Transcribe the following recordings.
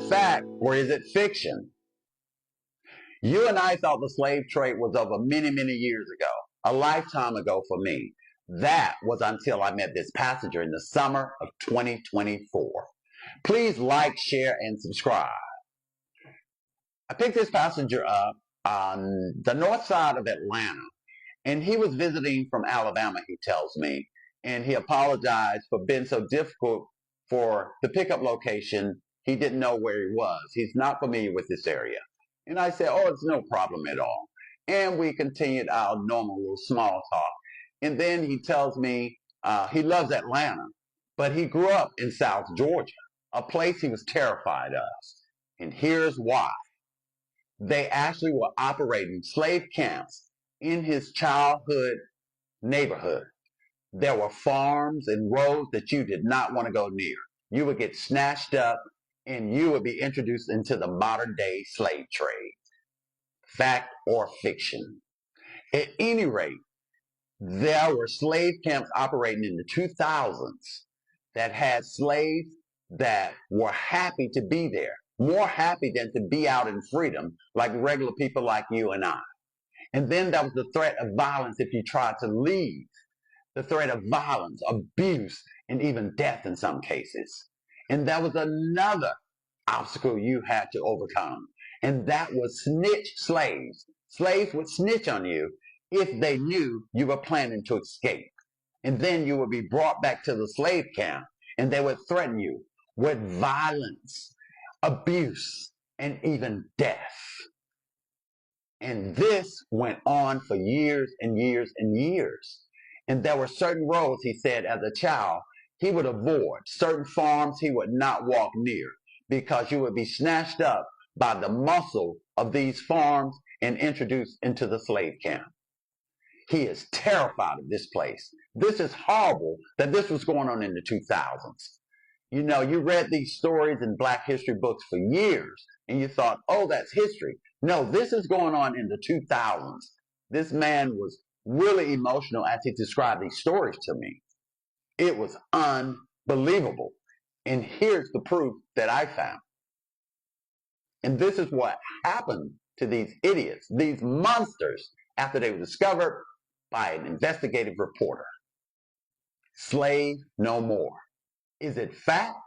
it fact or is it fiction? You and I thought the slave trade was over many, many years ago, a lifetime ago for me. That was until I met this passenger in the summer of 2024. Please like, share, and subscribe. I picked this passenger up on the north side of Atlanta, and he was visiting from Alabama, he tells me, and he apologized for being so difficult for the pickup location. He didn't know where he was. He's not familiar with this area. And I said, oh, it's no problem at all. And we continued our normal little small talk. And then he tells me he loves Atlanta, but he grew up in South Georgia, a place he was terrified of. And here's why. They actually were operating slave camps in his childhood neighborhood. There were farms and roads that you did not want to go near. You would get snatched up and you would be introduced into the modern day slave trade. Fact or fiction? At any rate, there were slave camps operating in the 2000s that had slaves that were happy to be there, more happy than to be out in freedom like regular people like you and I. And then there was the threat of violence if you tried to leave. The threat of violence, abuse, and even death in some cases. And that was another obstacle you had to overcome. And that was snitch slaves. Slaves would snitch on you if they knew you were planning to escape. And then you would be brought back to the slave camp and they would threaten you with violence, abuse, and even death. And this went on for years and years and years. And there were certain roads, he said, as a child, he would avoid. Certain farms he would not walk near because you would be snatched up by the muscle of these farms and introduced into the slave camp. He is terrified of this place. This is horrible that this was going on in the 2000s. You know, you read these stories in Black history books for years and you thought, oh, that's history. No, this is going on in the 2000s. This man was really emotional as he described these stories to me. It was unbelievable. And here's the proof that I found. And this is what happened to these idiots, these monsters, after they were discovered by an investigative reporter. Slave no more. Is it fact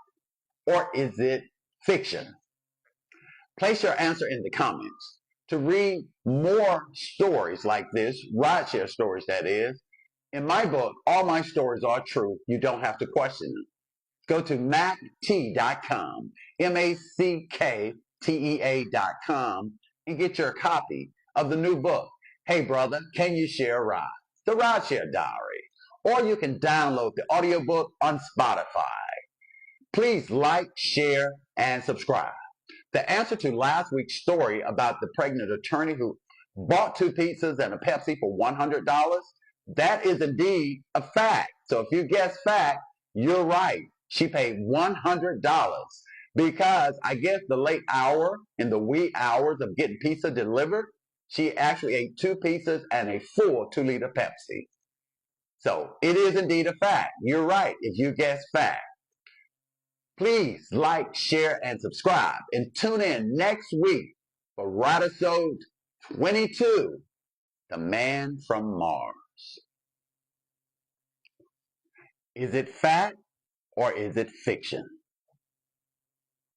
or is it fiction? Place your answer in the comments. To read more stories like this, rideshare stories that is, in my book, all my stories are true. You don't have to question them. Go to mactea.com, MACKTEA.com, and get your copy of the new book, Hey Brother, Can You Share a Ride? The Rideshare Diary. Or you can download the audiobook on Spotify. Please like, share, and subscribe. The answer to last week's story about the pregnant attorney who bought 2 pizzas and a Pepsi for $100, that is indeed a fact. So if you guess fact, you're right. She paid $100 because I guess the late hour and the wee hours of getting pizza delivered, she actually ate 2 pizzas and a full 2-liter Pepsi. So it is indeed a fact. You're right if you guess fact. Please like, share, and subscribe. And tune in next week for Ridersode 22, The Man from Mars. Is it fact or is it fiction?